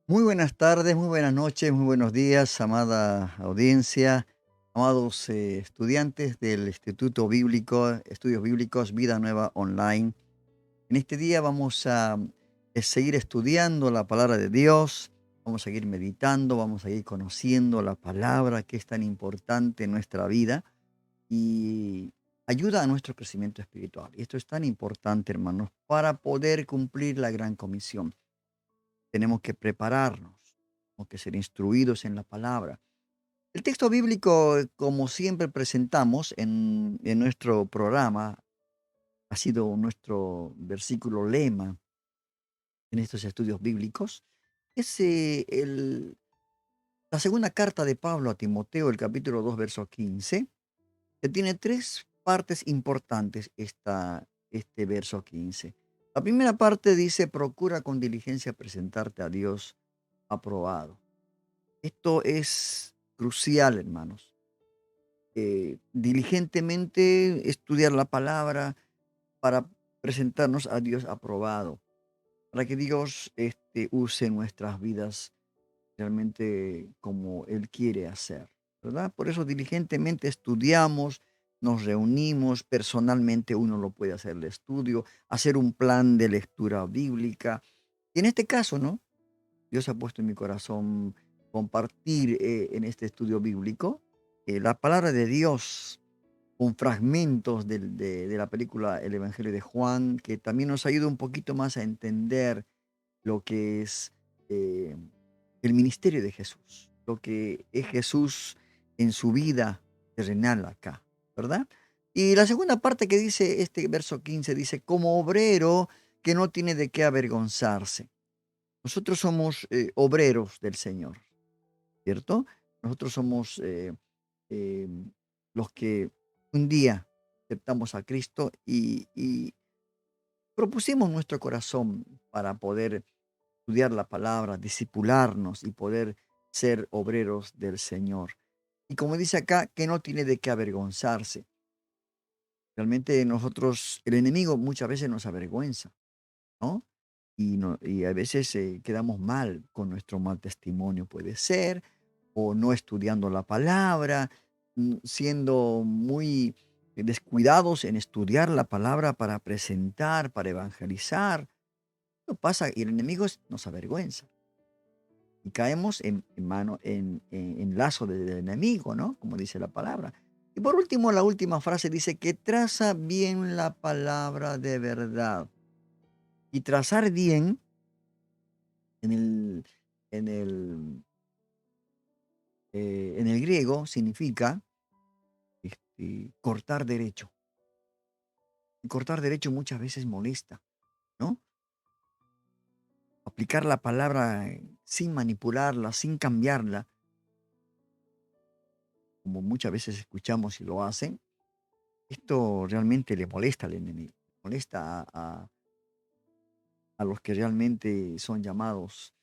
Muy buenas tardes, muy buenas noches, muy buenos días, amada audiencia, amados estudiantes del Instituto Bíblico, Estudios Bíblicos, Vida Nueva Online. En este día vamos a seguir estudiando la palabra de Dios, vamos a seguir meditando, vamos a seguir conociendo la palabra que es tan importante en nuestra vida y ayuda a nuestro crecimiento espiritual. Y esto es tan importante, hermanos, para poder cumplir la gran comisión. Tenemos que prepararnos, tenemos que ser instruidos en la palabra. El texto bíblico, como siempre presentamos en nuestro programa, ha sido nuestro versículo lema en estos estudios bíblicos, es la segunda carta de Pablo a Timoteo, el capítulo 2, verso 15, que tiene tres partes importantes este verso 15. La primera parte dice, procura con diligencia presentarte a Dios aprobado. Esto es crucial, hermanos. Diligentemente estudiar la palabra para presentarnos a Dios aprobado, para que Dios use nuestras vidas realmente como Él quiere hacer, ¿verdad? Por eso diligentemente estudiamos, nos reunimos, personalmente uno lo puede hacer el estudio, hacer un plan de lectura bíblica. Y en este caso, ¿no? Dios ha puesto en mi corazón compartir en este estudio bíblico la palabra de Dios con fragmentos de la película El Evangelio de Juan, que también nos ayuda un poquito más a entender lo que es eh, el ministerio de Jesús, lo que es Jesús en su vida terrenal acá, ¿verdad? Y la segunda parte que dice este verso 15 dice, como obrero que no tiene de qué avergonzarse. Nosotros somos obreros del Señor, ¿cierto? Nosotros somos los que un día aceptamos a Cristo y propusimos nuestro corazón para poder estudiar la palabra, discipularnos y poder ser obreros del Señor. Y como dice acá, que no tiene de qué avergonzarse. Realmente nosotros, el enemigo muchas veces nos avergüenza, ¿no? Y a veces quedamos mal con nuestro mal testimonio, puede ser, o no estudiando la palabra, siendo muy descuidados en estudiar la palabra para presentar, para evangelizar. Eso pasa y el enemigo nos avergüenza. Y caemos en mano, en lazo del enemigo, ¿no? Como dice la palabra. Y por último, la última frase dice que traza bien la palabra de verdad. Y trazar bien en el, en el, en el griego significa cortar derecho. Y cortar derecho muchas veces molesta, ¿no? Aplicar la palabra sin manipularla, sin cambiarla, como muchas veces escuchamos y lo hacen, esto realmente le molesta al enemigo, molesta a los que realmente son llamados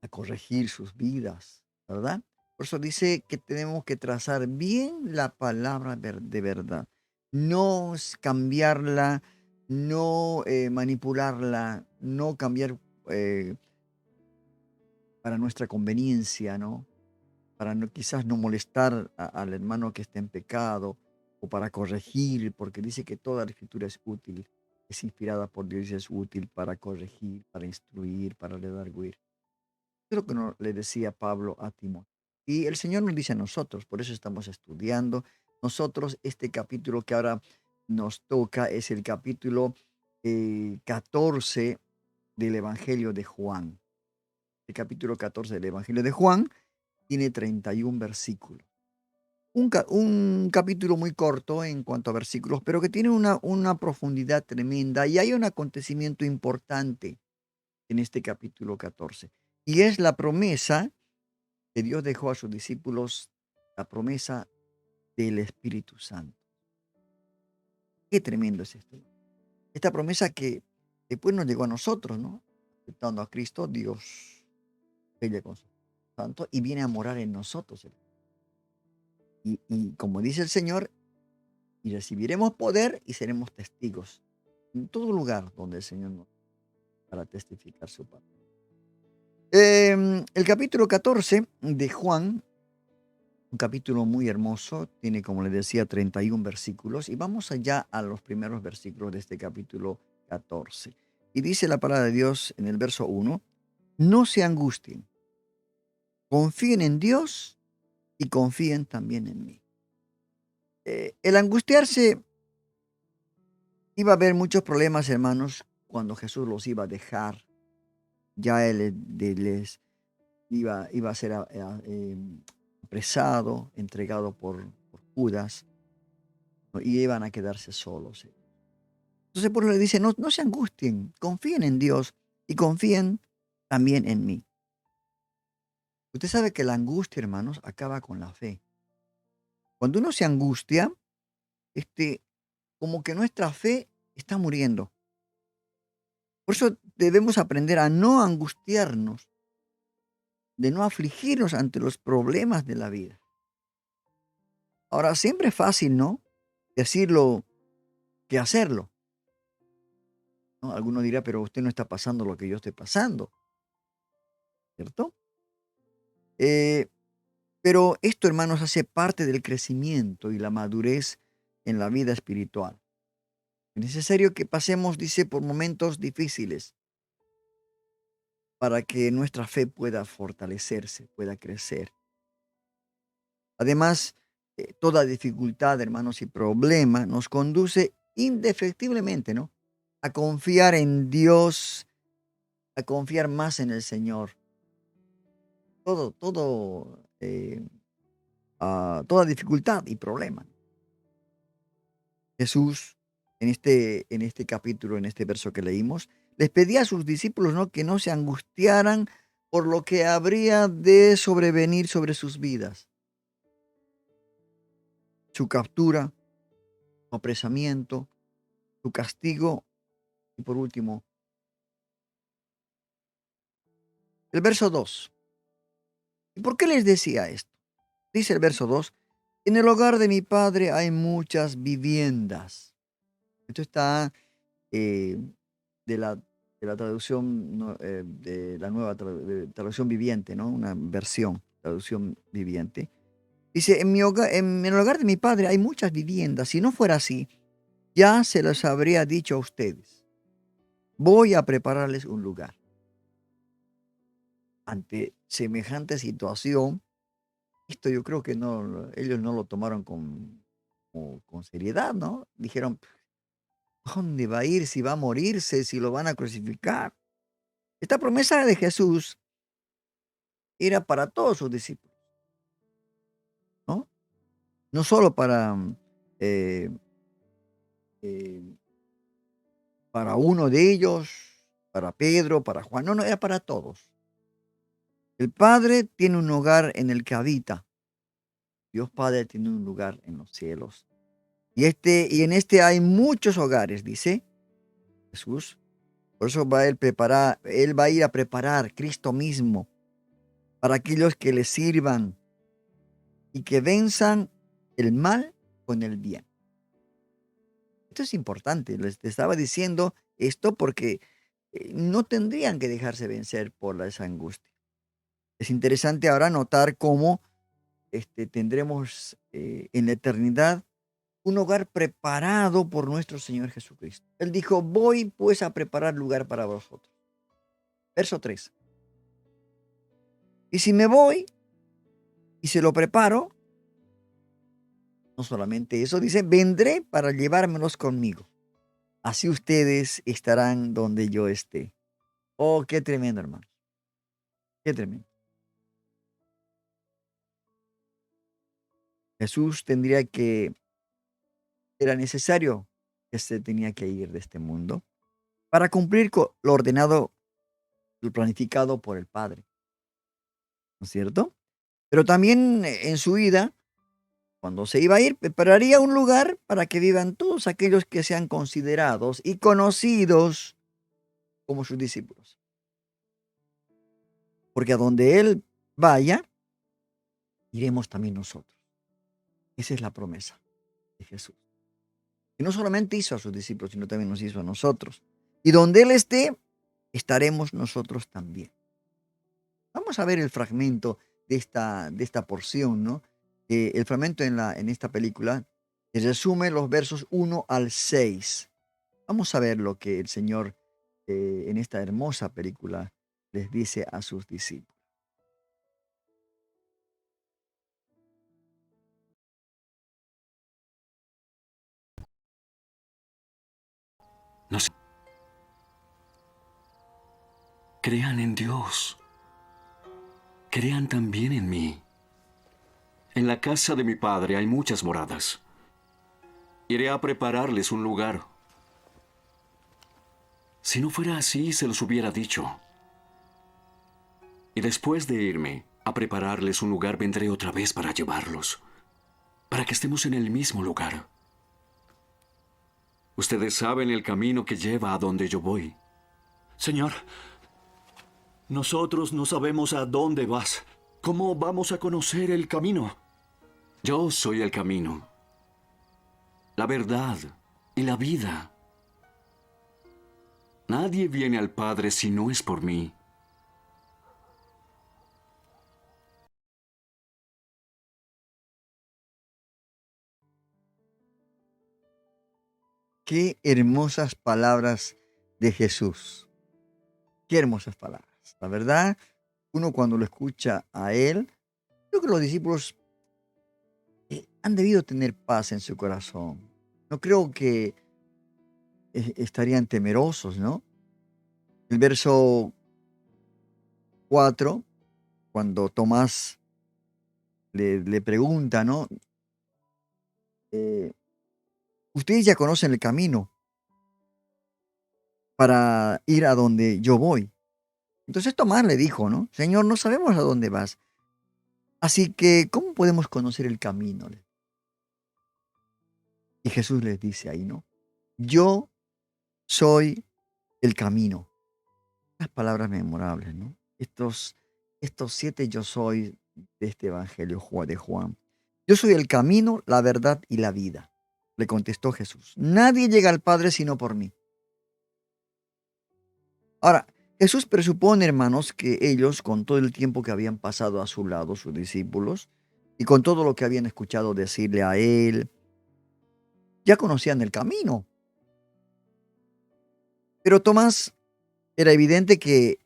a corregir sus vidas, ¿verdad? Por eso dice que tenemos que trazar bien la palabra de verdad, no cambiarla, no manipularla, no cambiar eh, para nuestra conveniencia, ¿no? Para quizás no molestar al hermano que está en pecado o para corregir, porque dice que toda la escritura es útil, es inspirada por Dios y es útil para corregir, para instruir, para redarguir. Es lo que le decía Pablo a Timoteo. Y el Señor nos dice a nosotros, por eso estamos estudiando. Nosotros, este capítulo que ahora nos toca es el capítulo 14 del Evangelio de Juan. El capítulo 14 del Evangelio de Juan tiene 31 versículos. Un capítulo muy corto en cuanto a versículos, pero que tiene una profundidad tremenda y hay un acontecimiento importante en este capítulo 14. Y es la promesa que Dios dejó a sus discípulos, la promesa del Espíritu Santo. Qué tremendo es esto. Esta promesa que después nos llegó a nosotros, ¿no? Aceptando a Cristo, Dios sella con su Santo y viene a morar en nosotros. Y como dice el Señor, y recibiremos poder y seremos testigos en todo lugar donde el Señor nos para testificar su palabra. El capítulo 14 de Juan, un capítulo muy hermoso, tiene, como les decía, 31 versículos. Y vamos allá a los primeros versículos de este capítulo 14. Y dice la palabra de Dios en el verso 1, no se angustien, confíen en Dios y confíen también en mí. El angustiarse, iba a haber muchos problemas, hermanos, cuando Jesús los iba a dejar. Ya les iba a ser apresado, entregado por Judas, ¿no? Y iban a quedarse solos. Entonces, por eso le dice, no se angustien, confíen en Dios y confíen también en mí. Usted sabe que la angustia, hermanos, acaba con la fe. Cuando uno se angustia, este, como que nuestra fe está muriendo. Por eso debemos aprender a no angustiarnos, de no afligirnos ante los problemas de la vida. Ahora, siempre es fácil, ¿no? Decirlo que hacerlo, ¿no? Alguno dirá, pero usted no está pasando lo que yo estoy pasando, ¿cierto? Eh, pero esto, hermanos, hace parte del crecimiento y la madurez en la vida espiritual. Es necesario que pasemos, dice, por momentos difíciles para que nuestra fe pueda fortalecerse, pueda crecer. Además, toda dificultad, hermanos, y problema nos conduce indefectiblemente, ¿no? A confiar en Dios, a confiar más en el Señor. Toda dificultad y problema. Jesús, en este capítulo, en este verso que leímos, les pedía a sus discípulos, ¿no?, que no se angustiaran por lo que habría de sobrevenir sobre sus vidas. Su captura, su apresamiento, su castigo y por último, el verso 2. ¿Y por qué les decía esto? Dice el verso 2, en el hogar de mi padre hay muchas viviendas. Esto está eh, de la, de la traducción, de la nueva traducción viviente, ¿no? Una versión, traducción viviente. Dice, en el hogar de mi padre hay muchas viviendas. Si no fuera así, ya se los habría dicho a ustedes. Voy a prepararles un lugar. Ante semejante situación, esto yo creo que ellos no lo tomaron con seriedad, ¿no? Dijeron, ¿a dónde va a ir? Si va a morirse, si lo van a crucificar. Esta promesa de Jesús era para todos sus discípulos, ¿no? No solo eh, eh, para uno de ellos, para Pedro, para Juan, no, era para todos. El Padre tiene un hogar en el que habita. Dios Padre tiene un lugar en los cielos. Y en este hay muchos hogares, dice Jesús. Por eso Él va a ir a preparar Cristo mismo para aquellos que le sirvan y que venzan el mal con el bien. Esto es importante. Les estaba diciendo esto porque no tendrían que dejarse vencer por esa angustia. Es interesante ahora notar cómo tendremos en la eternidad un hogar preparado por nuestro Señor Jesucristo. Él dijo, voy pues a preparar lugar para vosotros. Verso 3. Y si me voy y se lo preparo, no solamente eso, dice, vendré para llevármelos conmigo. Así ustedes estarán donde yo esté. Oh, qué tremendo, hermano. Qué tremendo. Jesús era necesario que se tenía que ir de este mundo para cumplir con lo ordenado, lo planificado por el Padre. ¿No es cierto? Pero también en su vida, cuando se iba a ir, prepararía un lugar para que vivan todos aquellos que sean considerados y conocidos como sus discípulos. Porque a donde Él vaya, iremos también nosotros. Esa es la promesa de Jesús. Y no solamente hizo a sus discípulos, sino también nos hizo a nosotros. Y donde Él esté, estaremos nosotros también. vamos a ver el fragmento de esta porción, ¿no? El fragmento en esta película que resume los versos 1 al 6. Vamos a ver lo que el Señor en esta hermosa película les dice a sus discípulos. No sé. Crean en Dios. Crean también en mí. En la casa de mi Padre hay muchas moradas. Iré a prepararles un lugar. Si no fuera así, se los hubiera dicho. Y después de irme a prepararles un lugar, vendré otra vez para llevarlos, para que estemos en el mismo lugar. Ustedes saben el camino que lleva a donde yo voy. Señor, nosotros no sabemos a dónde vas. ¿Cómo vamos a conocer el camino? Yo soy el camino, la verdad y la vida. Nadie viene al Padre si no es por mí. Qué hermosas palabras de Jesús. Qué hermosas palabras. La verdad, uno cuando lo escucha a Él, creo que los discípulos han debido tener paz en su corazón. No creo que estarían temerosos, ¿no? El verso 4, cuando Tomás le pregunta, ¿no? Eh, Ustedes ya conocen el camino para ir a donde yo voy. Entonces Tomás le dijo, ¿no? Señor, no sabemos a dónde vas. Así que, ¿cómo podemos conocer el camino? Y Jesús les dice ahí, ¿no? Yo soy el camino. Las palabras memorables, ¿no? Estos 7 yo soy de este evangelio de Juan. Yo soy el camino, la verdad y la vida. Le contestó Jesús. Nadie llega al Padre sino por mí. Ahora, Jesús presupone, hermanos, que ellos, con todo el tiempo que habían pasado a su lado, sus discípulos, y con todo lo que habían escuchado decirle a él, ya conocían el camino. Pero Tomás, era evidente que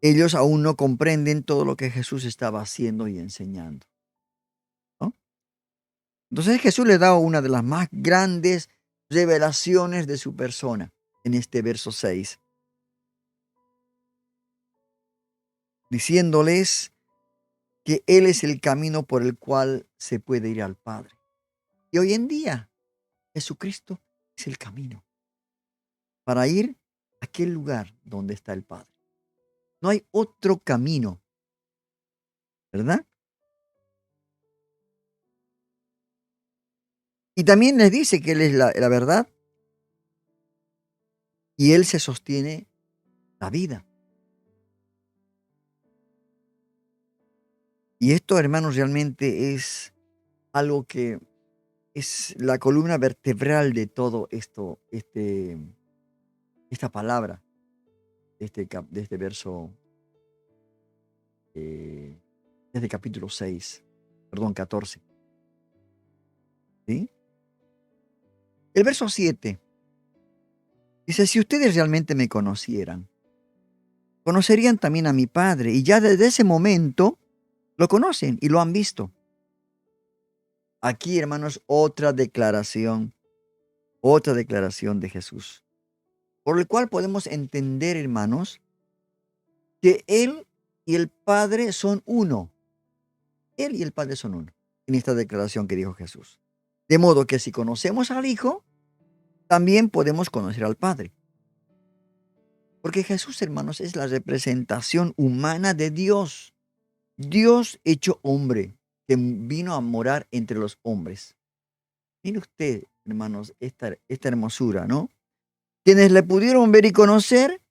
ellos aún no comprenden todo lo que Jesús estaba haciendo y enseñando, ¿no? Entonces Jesús le da una de las más grandes revelaciones de su persona en este verso 6, diciéndoles que Él es el camino por el cual se puede ir al Padre. Y hoy en día Jesucristo es el camino para ir a aquel lugar donde está el Padre. No hay otro camino, ¿verdad? Y también les dice que Él es la verdad y Él se sostiene la vida. Y esto, hermanos, realmente es algo que es la columna vertebral de todo esto, esta palabra, de este verso, de este capítulo 6, perdón, 14. ¿Sí? El verso 7 dice, si ustedes realmente me conocieran, conocerían también a mi Padre, y ya desde ese momento lo conocen y lo han visto. Aquí, hermanos, otra declaración de Jesús, por el cual podemos entender, hermanos, que Él y el Padre son uno. Él y el Padre son uno, en esta declaración que dijo Jesús. De modo que si conocemos al Hijo, también podemos conocer al Padre. Porque Jesús, hermanos, es la representación humana de Dios. Dios hecho hombre, que vino a morar entre los hombres. Mire usted, hermanos, esta hermosura, ¿no? Quienes le pudieron ver y conocer,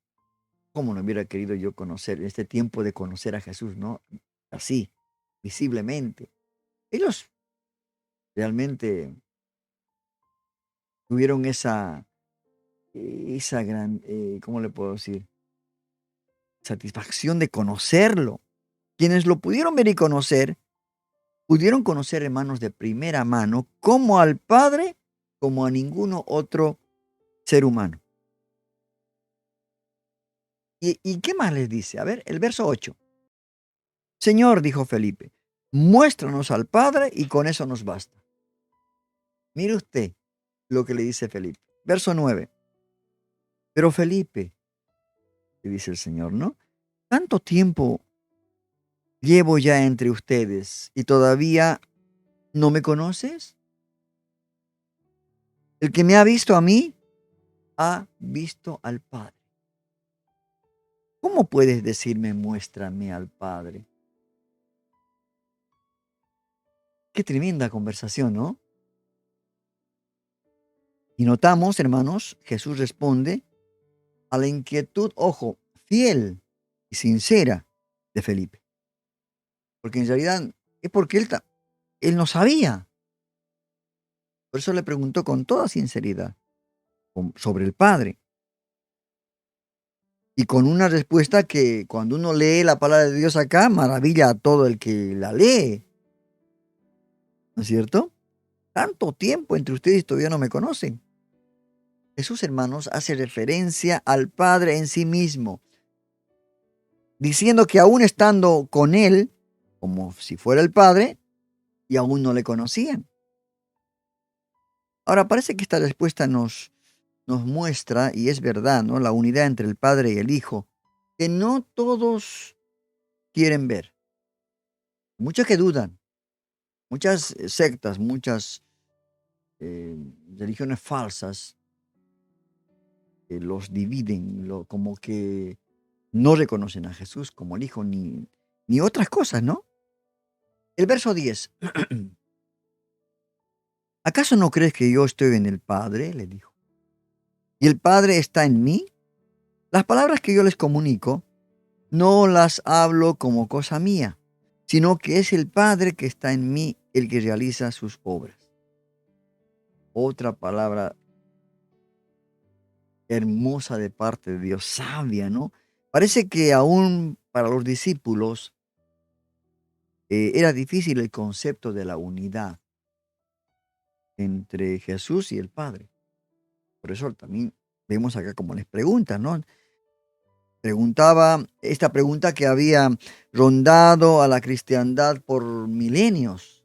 ¿cómo no hubiera querido yo conocer en este tiempo de conocer a Jesús, ¿no? Así, visiblemente. Ellos realmente tuvieron esa gran, ¿cómo le puedo decir? satisfacción de conocerlo. Quienes lo pudieron ver y conocer, pudieron conocer, hermanos, de primera mano, como al Padre, como a ninguno otro ser humano. ¿Y qué más les dice? A ver, el verso 8. Señor, dijo Felipe, muéstranos al Padre y con eso nos basta. Mire usted lo que le dice Felipe. Verso 9. Pero Felipe, le dice el Señor, ¿no? Tanto tiempo llevo ya entre ustedes y todavía no me conoces. El que me ha visto a mí, ha visto al Padre. ¿Cómo puedes decirme, muéstrame al Padre? Qué tremenda conversación, ¿no? Y notamos, hermanos, Jesús responde a la inquietud, ojo, fiel y sincera de Felipe. Porque en realidad es porque él no sabía. Por eso le preguntó con toda sinceridad sobre el Padre. Y con una respuesta que cuando uno lee la palabra de Dios acá, maravilla a todo el que la lee. ¿No es cierto? Tanto tiempo entre ustedes y todavía no me conocen. Jesús, hermanos, hace referencia al Padre en sí mismo, diciendo que aún estando con Él, como si fuera el Padre, y aún no le conocían. Ahora, parece que esta respuesta nos muestra, y es verdad, ¿no? La unidad entre el Padre y el Hijo, que no todos quieren ver. Muchos que dudan, muchas sectas, muchas religiones falsas los dividen, como que no reconocen a Jesús como el Hijo ni otras cosas, ¿no? El verso 10. ¿Acaso no crees que yo estoy en el Padre? Le dijo. ¿Y el Padre está en mí? Las palabras que yo les comunico no las hablo como cosa mía, sino que es el Padre que está en mí el que realiza sus obras. Otra palabra hermosa de parte de Dios, sabia, ¿no? Parece que aún para los discípulos era difícil el concepto de la unidad entre Jesús y el Padre. Por eso también vemos acá como les preguntan, ¿no? Preguntaba esta pregunta que había rondado a la cristiandad por milenios.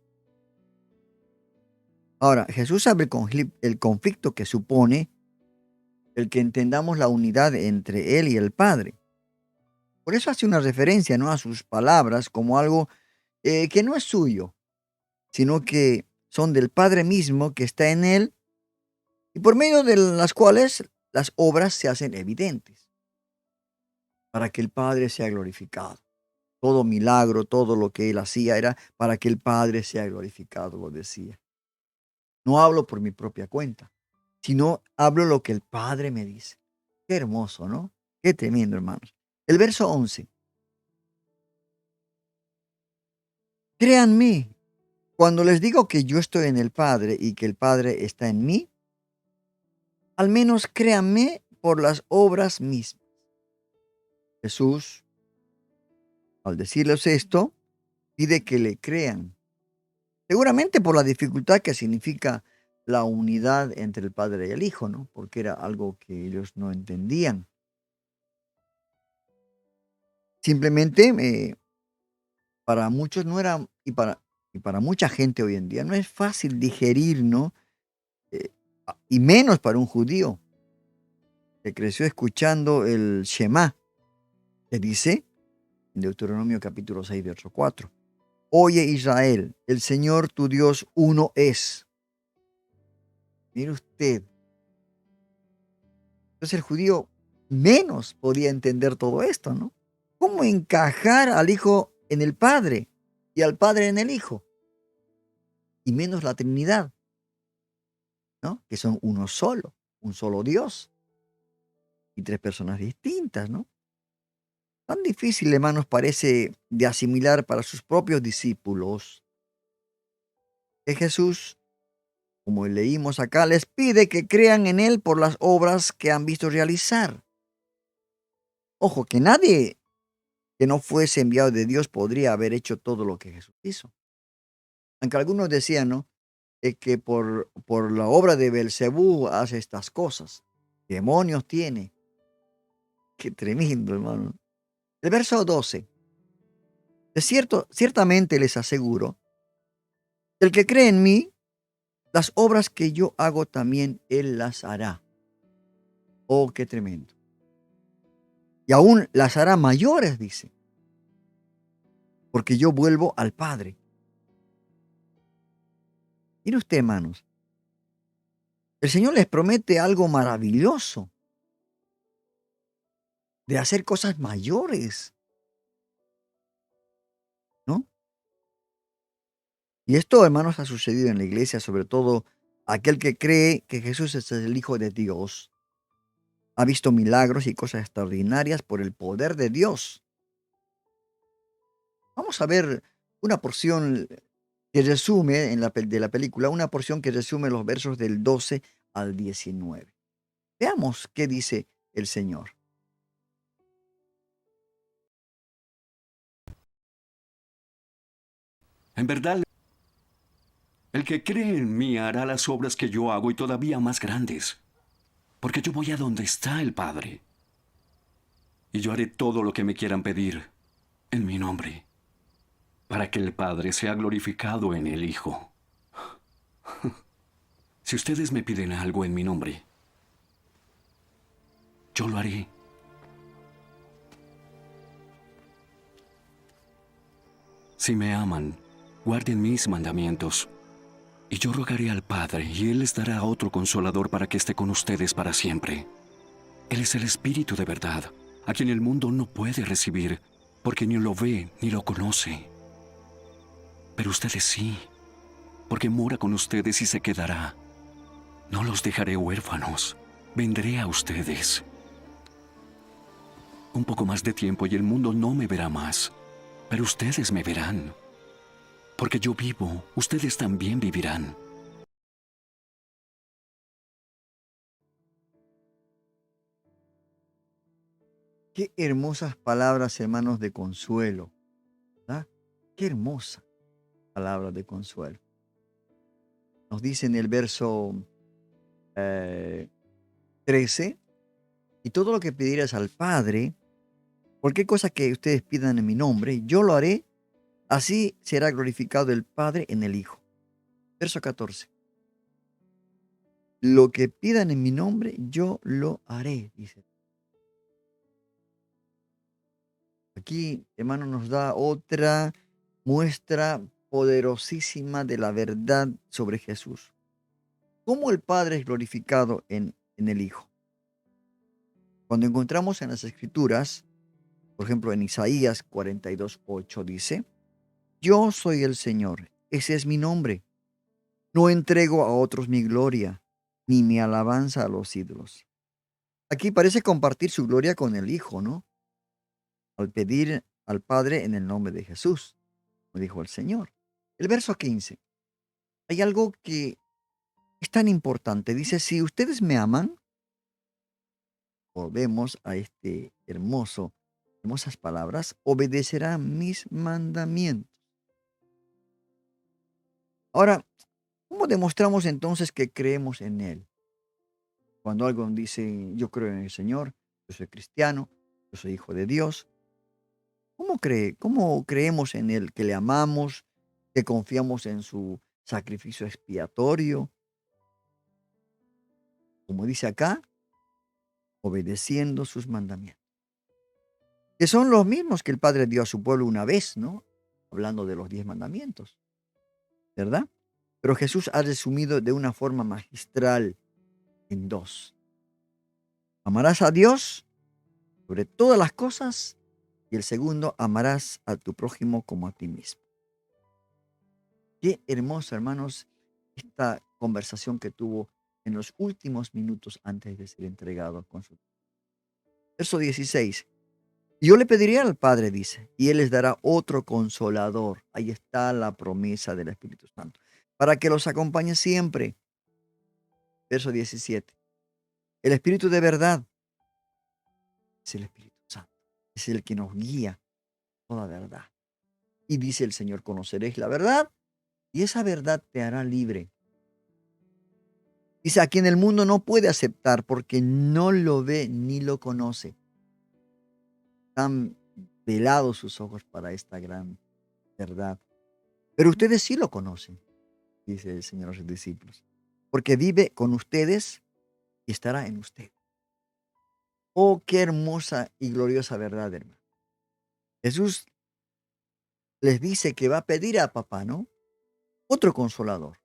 Ahora, Jesús sabe el conflicto que supone el que entendamos la unidad entre Él y el Padre. Por eso hace una referencia, ¿no?, a sus palabras como algo que no es suyo, sino que son del Padre mismo que está en Él y por medio de las cuales las obras se hacen evidentes para que el Padre sea glorificado. Todo milagro, todo lo que Él hacía era para que el Padre sea glorificado, lo decía. No hablo por mi propia cuenta, sino hablo lo que el Padre me dice. Qué hermoso, ¿no? Qué tremendo, hermanos. El verso 11. Créanme, cuando les digo que yo estoy en el Padre y que el Padre está en mí, al menos créanme por las obras mismas. Jesús, al decirles esto, pide que le crean. Seguramente por la dificultad que significa la unidad entre el Padre y el Hijo, ¿no? Porque era algo que ellos no entendían. Simplemente para muchos no era, y para mucha gente hoy en día, no es fácil digerir, ¿no? Eh, y menos para un judío que creció escuchando el Shema, que dice en Deuteronomio capítulo 6, verso 4. Oye Israel, el Señor tu Dios uno es. Mire usted. Entonces el judío menos podía entender todo esto, ¿no? ¿Cómo encajar al Hijo en el Padre y al Padre en el Hijo? Y menos la Trinidad, ¿no? Que son uno solo, un solo Dios y tres personas distintas, ¿no? Tan difícil, hermanos, parece de asimilar para sus propios discípulos que Jesús, como leímos acá, les pide que crean en Él por las obras que han visto realizar. Ojo, que nadie que no fuese enviado de Dios podría haber hecho todo lo que Jesús hizo. Aunque algunos decían, ¿no? Que por la obra de Belcebú hace estas cosas. Demonios tiene. Qué tremendo, hermano. El verso 12. De cierto, ciertamente les aseguro, el que cree en mí, las obras que yo hago también él las hará. Oh, qué tremendo. Y aún las hará mayores, dice, porque yo vuelvo al Padre. Mire usted, hermanos, el Señor les promete algo maravilloso, de hacer cosas mayores, ¿no? Y esto, hermanos, ha sucedido en la iglesia, sobre todo aquel que cree que Jesús es el Hijo de Dios. Ha visto milagros y cosas extraordinarias por el poder de Dios. Vamos a ver una porción que resume de la película, una porción que resume los versos del 12 al 19. Veamos qué dice el Señor. En verdad, el que cree en mí hará las obras que yo hago y todavía más grandes, porque yo voy a donde está el Padre. Y yo haré todo lo que me quieran pedir en mi nombre, para que el Padre sea glorificado en el Hijo. Si ustedes me piden algo en mi nombre, yo lo haré. Si me aman, guarden mis mandamientos. Y yo rogaré al Padre, y Él les dará otro consolador para que esté con ustedes para siempre. Él es el Espíritu de verdad, a quien el mundo no puede recibir, porque ni lo ve ni lo conoce. Pero ustedes sí, porque mora con ustedes y se quedará. No los dejaré huérfanos, vendré a ustedes. Un poco más de tiempo y el mundo no me verá más, pero ustedes me verán. Porque yo vivo, ustedes también vivirán. Qué hermosas palabras, hermanos, de consuelo, ¿verdad? Qué hermosa palabra de consuelo. Nos dice en el verso 13, y todo lo que pidieras al Padre, cualquier cosa que ustedes pidan en mi nombre, yo lo haré, así será glorificado el Padre en el Hijo. Verso 14. Lo que pidan en mi nombre, yo lo haré, dice. Aquí, hermano, nos da otra muestra poderosísima de la verdad sobre Jesús. ¿Cómo el Padre es glorificado en el Hijo? Cuando encontramos en las Escrituras, por ejemplo, en Isaías 42:8 dice, yo soy el Señor, ese es mi nombre. No entrego a otros mi gloria, ni mi alabanza a los ídolos. Aquí parece compartir su gloria con el Hijo, ¿no? Al pedir al Padre en el nombre de Jesús, como dijo el Señor. El verso 15. Hay algo que es tan importante. Dice, si ustedes me aman, volvemos a este hermosas palabras, obedecerán mis mandamientos. Ahora, ¿cómo demostramos entonces que creemos en Él? Cuando alguien dice, yo creo en el Señor, yo soy cristiano, yo soy hijo de Dios, ¿cómo creemos en Él? Que le amamos, que confiamos en su sacrificio expiatorio, como dice acá, obedeciendo sus mandamientos, que son los mismos que el Padre dio a su pueblo una vez, ¿no? Hablando de los 10 mandamientos, ¿verdad? Pero Jesús ha resumido de una forma magistral en dos. Amarás a Dios sobre todas las cosas y el segundo, amarás a tu prójimo como a ti mismo. Qué hermosa, hermanos, esta conversación que tuvo en los últimos minutos antes de ser entregado con su... Verso 16. Yo le pediré al Padre, dice, y Él les dará otro consolador. Ahí está la promesa del Espíritu Santo, para que los acompañe siempre. Verso 17. El Espíritu de verdad es el Espíritu Santo. Es el que nos guía toda verdad. Y dice el Señor, conoceréis la verdad y esa verdad te hará libre. Dice, a quien el mundo no puede aceptar porque no lo ve ni lo conoce. Están velados sus ojos para esta gran verdad. Pero ustedes sí lo conocen, dice el Señor a sus discípulos, porque vive con ustedes y estará en ustedes. Oh, qué hermosa y gloriosa verdad, hermano. Jesús les dice que va a pedir a papá, ¿no? Otro consolador,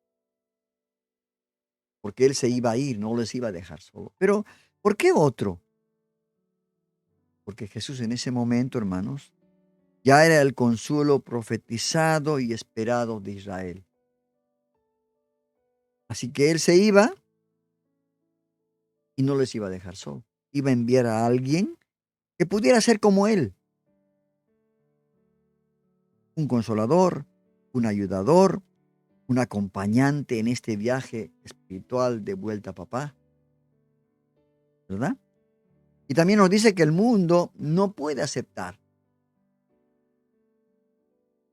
porque él se iba a ir, no les iba a dejar solo. Pero, ¿por qué otro? Porque Jesús en ese momento, hermanos, ya era el consuelo profetizado y esperado de Israel. Así que él se iba y no les iba a dejar solo. Iba a enviar a alguien que pudiera ser como él. Un consolador, un ayudador, un acompañante en este viaje espiritual de vuelta a papá. ¿Verdad? Y también nos dice que el mundo no puede aceptar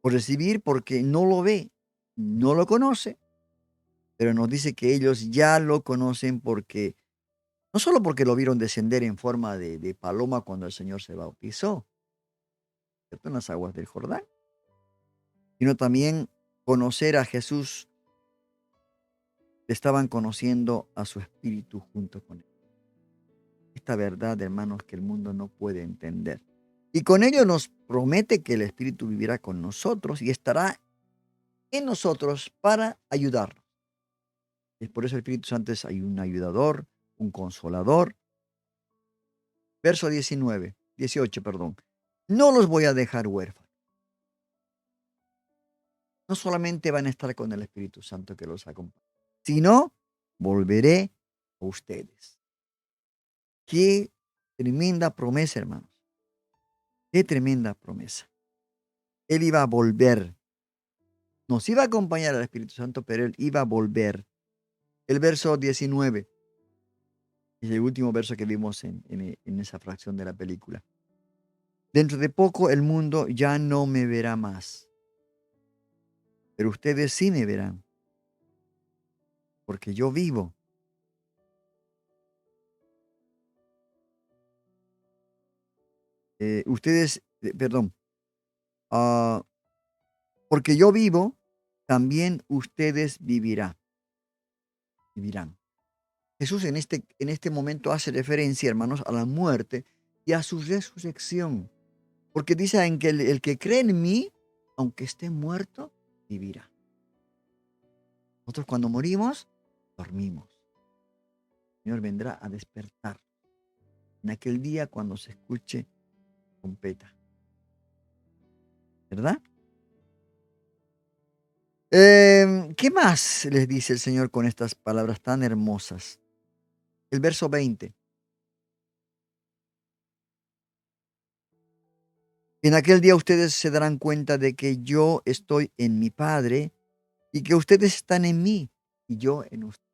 o recibir porque no lo ve, no lo conoce, pero nos dice que ellos ya lo conocen porque, no solo porque lo vieron descender en forma de paloma cuando el Señor se bautizó, ¿cierto? En las aguas del Jordán, sino también conocer a Jesús, estaban conociendo a su Espíritu junto con él. Esta verdad, hermanos, que el mundo no puede entender. Y con ello nos promete que el Espíritu vivirá con nosotros y estará en nosotros para ayudarnos. Y por eso el Espíritu Santo es un ayudador, un consolador. Verso 18, perdón. No los voy a dejar huérfanos. No solamente van a estar con el Espíritu Santo que los acompaña, sino volveré a ustedes. Qué tremenda promesa, hermanos. Qué tremenda promesa. Él iba a volver. Nos iba a acompañar al Espíritu Santo, pero él iba a volver. El verso 19 es el último verso que vimos en esa fracción de la película. Dentro de poco el mundo ya no me verá más, pero ustedes sí me verán, porque yo vivo. Perdón, ah, porque yo vivo, también ustedes vivirán. Jesús en este momento hace referencia, hermanos, a la muerte y a su resurrección. Porque dice en que el que cree en mí, aunque esté muerto, vivirá. Nosotros cuando morimos, dormimos. El Señor vendrá a despertar en aquel día cuando se escuche trompeta. ¿Verdad? ¿Qué más les dice el Señor con estas palabras tan hermosas? El verso 20. En aquel día ustedes se darán cuenta de que yo estoy en mi Padre y que ustedes están en mí y yo en ustedes.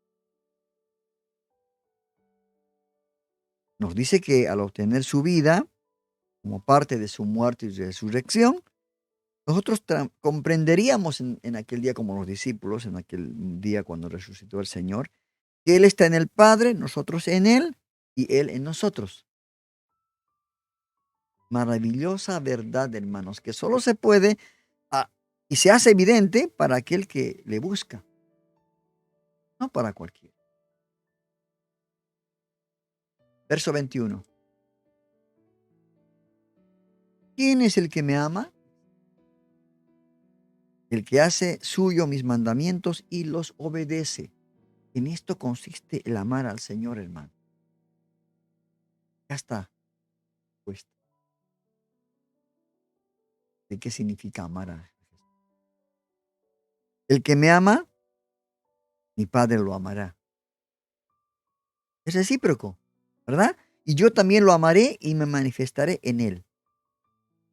Nos dice que al obtener su vida, como parte de su muerte y resurrección, nosotros comprenderíamos en aquel día como los discípulos, en aquel día cuando resucitó el Señor, que Él está en el Padre, nosotros en Él y Él en nosotros. Maravillosa verdad, hermanos, que solo se puede y se hace evidente para aquel que le busca, no para cualquiera. Verso 21. ¿Quién es el que me ama? El que hace suyo mis mandamientos y los obedece. En esto consiste el amar al Señor, hermano. Ya está puesto. ¿De qué significa amar a Jesús? El que me ama, mi Padre lo amará. Es recíproco, ¿verdad? Y yo también lo amaré y me manifestaré en él.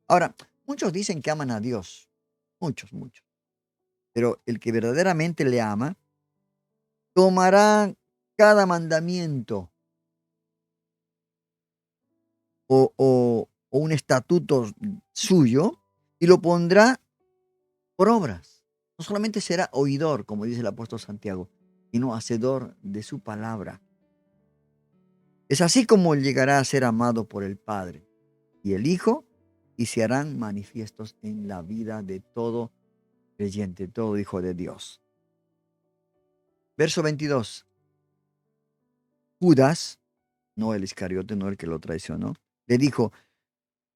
Ahora, muchos dicen que aman a Dios. Muchos. Pero el que verdaderamente le ama, tomará cada mandamiento o un estatuto suyo y lo pondrá por obras. No solamente será oidor, como dice el apóstol Santiago, sino hacedor de su palabra. Es así como llegará a ser amado por el Padre y el Hijo, y se harán manifiestos en la vida de todo creyente, todo hijo de Dios. Verso 22. Judas, no el Iscariote, no el que lo traicionó, le dijo: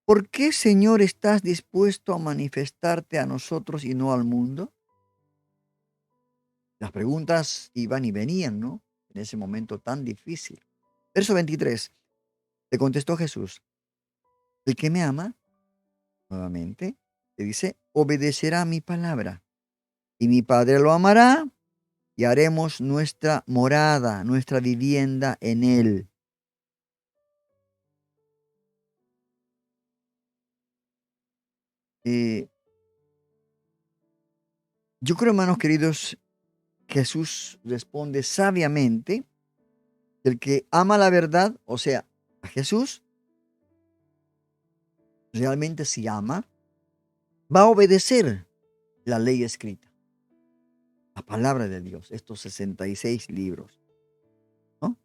¿por qué, Señor, estás dispuesto a manifestarte a nosotros y no al mundo? Las preguntas iban y venían, ¿no? En ese momento tan difícil. Verso 23. Le contestó Jesús: el que me ama, nuevamente, le dice, obedecerá mi palabra. Y mi Padre lo amará y haremos nuestra morada, nuestra vivienda en él. Eh, yo creo, hermanos queridos, Jesús responde sabiamente: el que ama la verdad, o sea, a Jesús, realmente si ama, va a obedecer la ley escrita, la palabra de Dios, estos 66 libros, ¿no?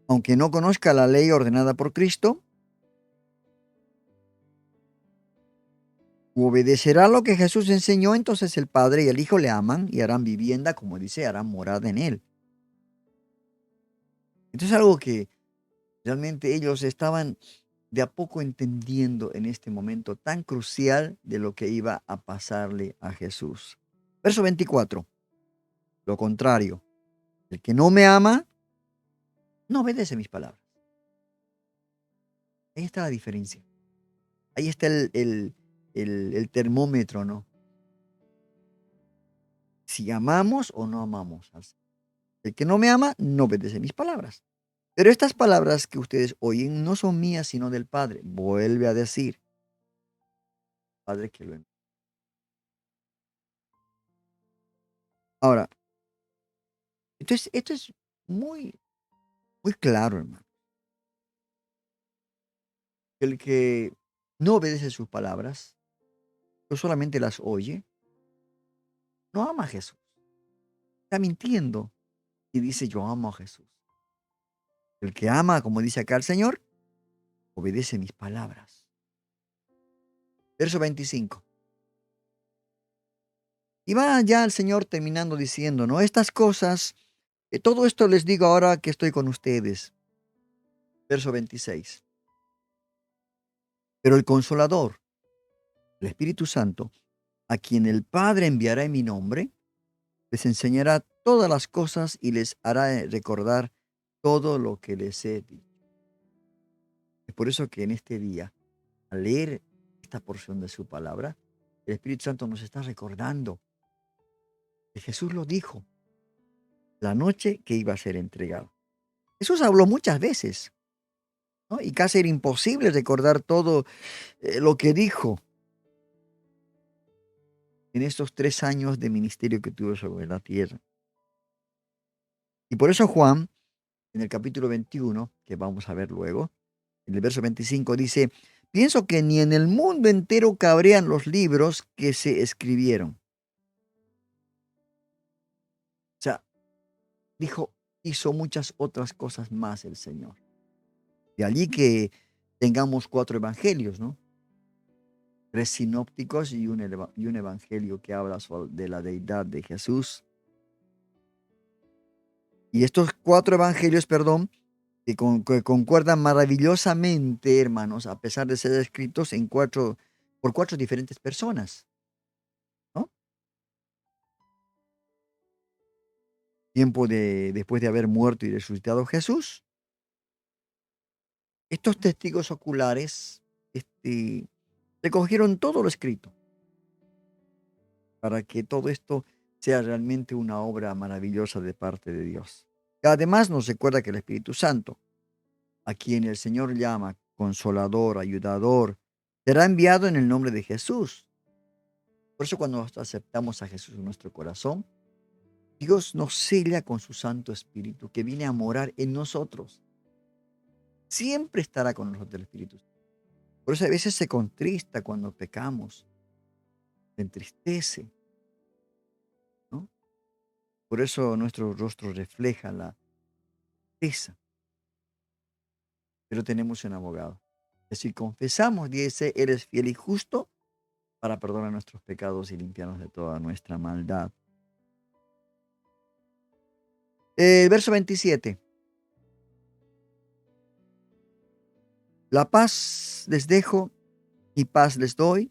Aunque no conozca la ley ordenada por Cristo, obedecerá lo que Jesús enseñó, entonces el Padre y el Hijo le aman y harán vivienda, como dice, harán morada en él. Entonces algo que realmente ellos estaban de a poco entendiendo en este momento tan crucial de lo que iba a pasarle a Jesús. Verso 24. Lo contrario, el que no me ama, no obedece mis palabras. Ahí está la diferencia. Ahí está el termómetro, ¿no? Si amamos o no amamos al Señor. El que no me ama, no obedece mis palabras. Pero estas palabras que ustedes oyen no son mías, sino del Padre. Vuelve a decir, Padre que lo envió. Ahora, entonces, esto es muy, muy claro, hermano. El que no obedece sus palabras, no solamente las oye, no ama a Jesús. Está mintiendo y dice: yo amo a Jesús. El que ama, como dice acá el Señor, obedece mis palabras. Verso 25. Y va ya el Señor terminando diciendo, ¿no? Estas cosas, todo esto les digo ahora que estoy con ustedes. Verso 26. Pero el Consolador, el Espíritu Santo, a quien el Padre enviará en mi nombre, les enseñará todas las cosas y les hará recordar todo lo que les he dicho. Es por eso que en este día, al leer esta porción de su palabra, el Espíritu Santo nos está recordando que Jesús lo dijo la noche que iba a ser entregado. Jesús habló muchas veces, ¿no? Y casi era imposible recordar todo lo que dijo en estos 3 años de ministerio que tuvo sobre la tierra. Y por eso Juan, en el capítulo 21, que vamos a ver luego, en el verso 25 dice: pienso que ni en el mundo entero cabrían los libros que se escribieron. O sea, dijo, hizo muchas otras cosas más el Señor. De allí que tengamos 4 evangelios, ¿no? 3 sinópticos y un evangelio que habla de la deidad de Jesús. Y estos 4 evangelios, perdón, que concuerdan maravillosamente, hermanos, a pesar de ser escritos por 4 diferentes personas, ¿no? Después de haber muerto y resucitado Jesús, estos testigos oculares recogieron todo lo escrito para que todo esto sea realmente una obra maravillosa de parte de Dios. Y además nos recuerda que el Espíritu Santo, a quien el Señor llama Consolador, Ayudador, será enviado en el nombre de Jesús. Por eso cuando aceptamos a Jesús en nuestro corazón, Dios nos sella con su Santo Espíritu que viene a morar en nosotros. Siempre estará con nosotros el Espíritu Santo. Por eso a veces se contrista cuando pecamos, se entristece, ¿no? Por eso nuestro rostro refleja la tristeza, pero tenemos un abogado. Que si confesamos, dice, eres fiel y justo para perdonar nuestros pecados y limpiarnos de toda nuestra maldad. El verso 27. La paz les dejo y paz les doy.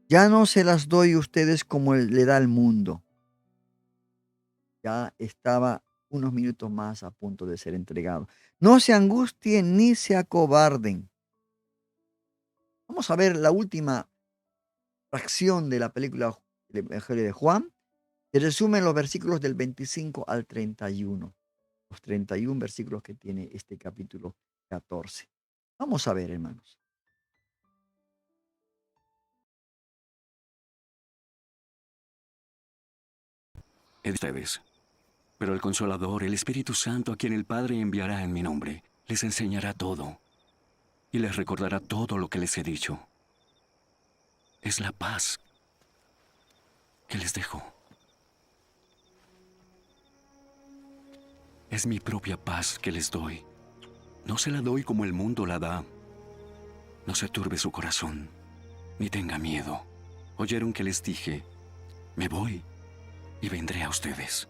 Ya no se las doy a ustedes como le da el mundo. Ya estaba unos minutos más a punto de ser entregado. No se angustien ni se acobarden. Vamos a ver la última fracción de la película El Evangelio de Juan. Se resume en los versículos del 25 al 31. Los 31 versículos que tiene este capítulo 14. Vamos a ver, hermanos. De ustedes. Pero el Consolador, el Espíritu Santo, a quien el Padre enviará en mi nombre, les enseñará todo y les recordará todo lo que les he dicho. Es la paz que les dejo. Es mi propia paz que les doy. No se la doy como el mundo la da. No se turbe su corazón, ni tenga miedo. Oyeron que les dije, me voy y vendré a ustedes.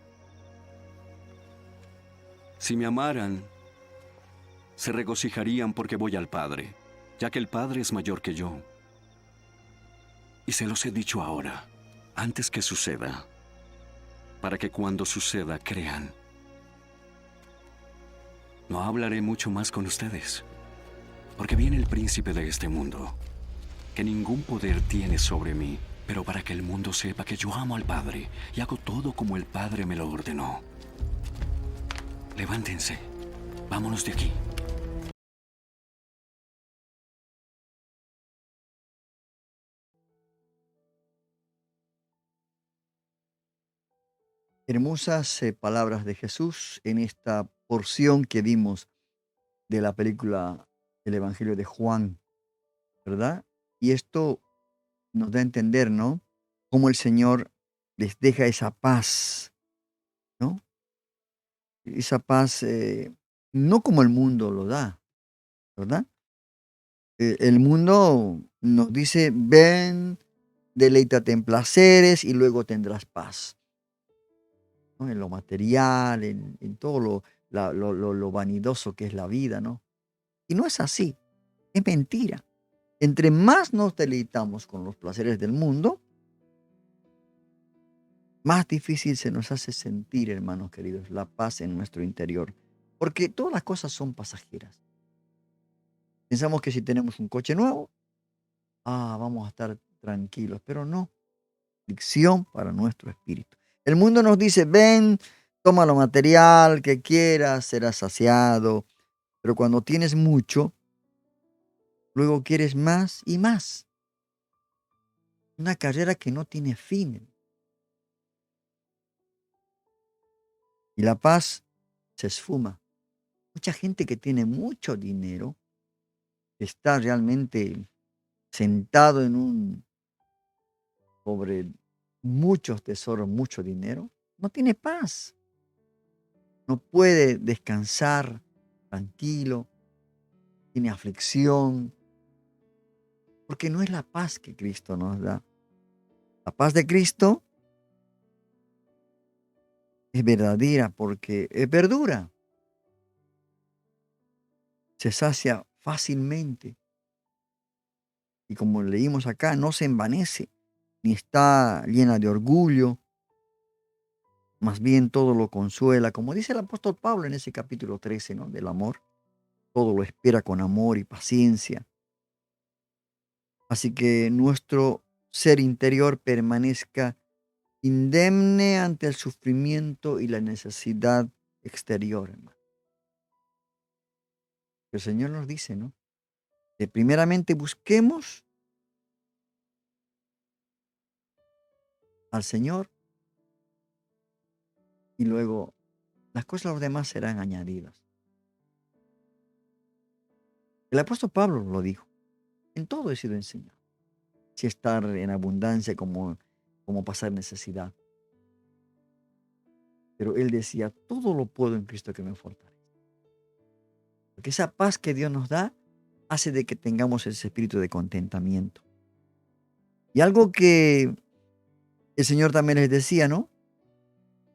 Si me amaran, se regocijarían porque voy al Padre, ya que el Padre es mayor que yo. Y se los he dicho ahora, antes que suceda, para que cuando suceda crean. No hablaré mucho más con ustedes, porque viene el príncipe de este mundo, que ningún poder tiene sobre mí, pero para que el mundo sepa que yo amo al Padre y hago todo como el Padre me lo ordenó. Levántense, vámonos de aquí. Hermosas palabras de Jesús en esta porción que vimos de la película El Evangelio de Juan, ¿verdad? Y esto nos da a entender, ¿no? Cómo el Señor les deja esa paz, ¿no? Esa paz, no como el mundo lo da, ¿verdad? El mundo nos dice, ven, deleítate en placeres y luego tendrás paz, ¿no? En lo material, en todo lo vanidoso que es la vida, ¿no? Y no es así, es mentira. Entre más nos deleitamos con los placeres del mundo, más difícil se nos hace sentir, hermanos queridos, la paz en nuestro interior. Porque todas las cosas son pasajeras. Pensamos que si tenemos un coche nuevo, vamos a estar tranquilos, pero no. Aflicción para nuestro espíritu. El mundo nos dice, ven, toma lo material que quieras, serás saciado. Pero cuando tienes mucho, luego quieres más y más. Una carrera que no tiene fin. Y la paz se esfuma. Mucha gente que tiene mucho dinero, que está realmente sentado sobre muchos tesoros, mucho dinero, no tiene paz. No puede descansar tranquilo, tiene aflicción, porque no es la paz que Cristo nos da. La paz de Cristo es verdadera porque perdura, se sacia fácilmente y como leímos acá, no se envanece ni está llena de orgullo, más bien todo lo consuela, como dice el apóstol Pablo en ese capítulo 13, ¿no? Del amor, todo lo espera con amor y paciencia. Así que nuestro ser interior permanezca indemne ante el sufrimiento y la necesidad exterior, hermano. El Señor nos dice, ¿no? Que primeramente busquemos al Señor y luego las cosas los demás serán añadidas. El apóstol Pablo lo dijo. En todo he sido enseñado. Si estar en abundancia como pasar necesidad. Pero él decía, todo lo puedo en Cristo que me fortalece. Porque esa paz que Dios nos da hace de que tengamos ese espíritu de contentamiento. Y algo que el Señor también les decía, ¿no?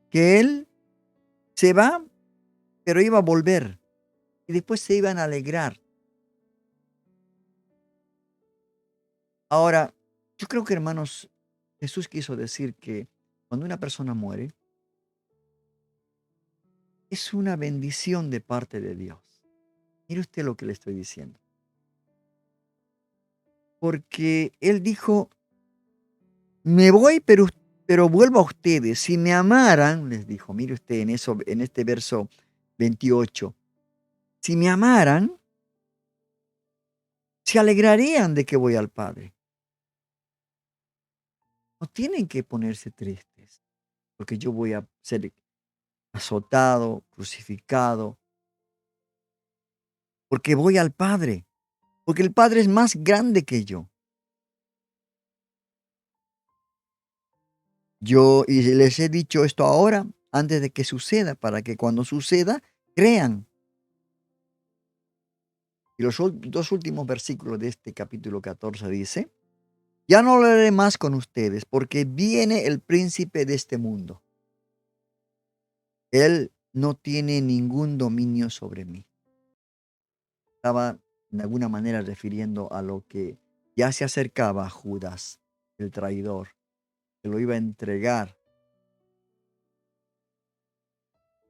Que Él se va, pero iba a volver. Y después se iban a alegrar. Ahora, yo creo que, hermanos, Jesús quiso decir que cuando una persona muere, es una bendición de parte de Dios. Mire usted lo que le estoy diciendo. Porque Él dijo, me voy, pero vuelvo a ustedes. Si me amaran, les dijo, mire usted en este verso 28, si me amaran, se alegrarían de que voy al Padre. No tienen que ponerse tristes, porque yo voy a ser azotado, crucificado, porque voy al Padre, porque el Padre es más grande que yo. Y les he dicho esto ahora, antes de que suceda, para que cuando suceda, crean. Y los dos últimos versículos de este capítulo 14 dice, ya no hablaré más con ustedes, porque viene el príncipe de este mundo. Él no tiene ningún dominio sobre mí. Estaba de alguna manera refiriendo a lo que ya se acercaba a Judas, el traidor, que lo iba a entregar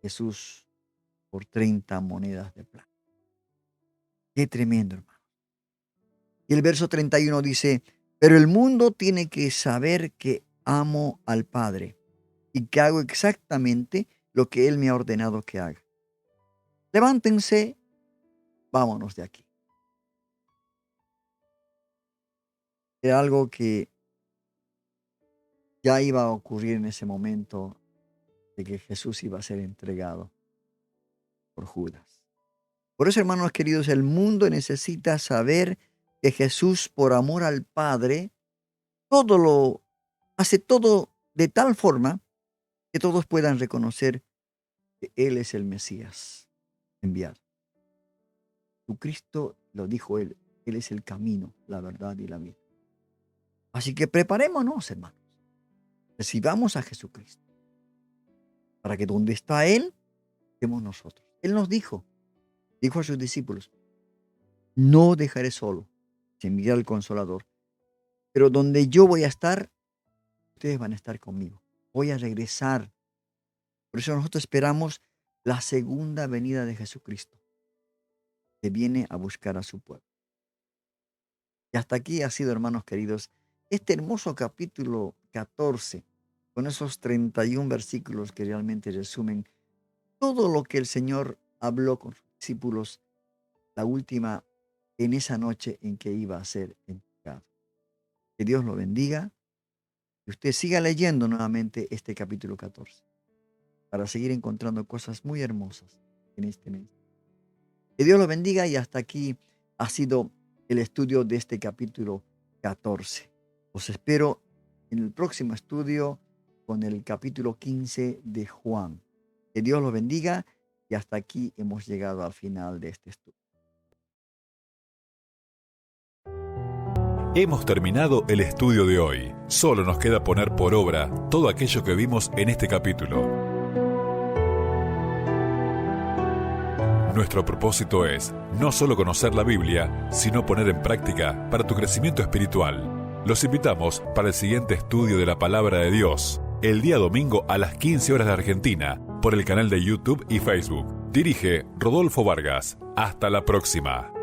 Jesús por 30 monedas de plata. Qué tremendo, hermano. Y el verso 31 dice, pero el mundo tiene que saber que amo al Padre y que hago exactamente lo que Él me ha ordenado que haga. Levántense, vámonos de aquí. Era algo que ya iba a ocurrir en ese momento de que Jesús iba a ser entregado por Judas. Por eso, hermanos queridos, el mundo necesita saber que Jesús, por amor al Padre, hace todo de tal forma que todos puedan reconocer que Él es el Mesías enviado. Jesucristo, lo dijo Él es el camino, la verdad y la vida. Así que preparémonos, hermanos. Recibamos a Jesucristo para que donde está Él, estemos nosotros. Él nos dijo a sus discípulos, no dejaré solo, se enviará el Consolador, pero donde yo voy a estar, ustedes van a estar conmigo. Voy a regresar. Por eso nosotros esperamos la segunda venida de Jesucristo, que viene a buscar a su pueblo. Y hasta aquí ha sido, hermanos queridos, este hermoso capítulo 14, con esos 31 versículos que realmente resumen todo lo que el Señor habló con sus discípulos en esa noche en que iba a ser entregado. Que Dios lo bendiga y usted siga leyendo nuevamente este capítulo 14 para seguir encontrando cosas muy hermosas en este mes. Que Dios lo bendiga y hasta aquí ha sido el estudio de este capítulo 14. Os espero en el próximo estudio con el capítulo 15 de Juan. Que Dios lo bendiga y hasta aquí hemos llegado al final de este estudio. Hemos terminado el estudio de hoy. Solo nos queda poner por obra todo aquello que vimos en este capítulo. Nuestro propósito es no solo conocer la Biblia, sino poner en práctica para tu crecimiento espiritual. Los invitamos para el siguiente estudio de la Palabra de Dios, el día domingo a las 15 horas de Argentina, por el canal de YouTube y Facebook. Dirige Rodolfo Vargas. Hasta la próxima.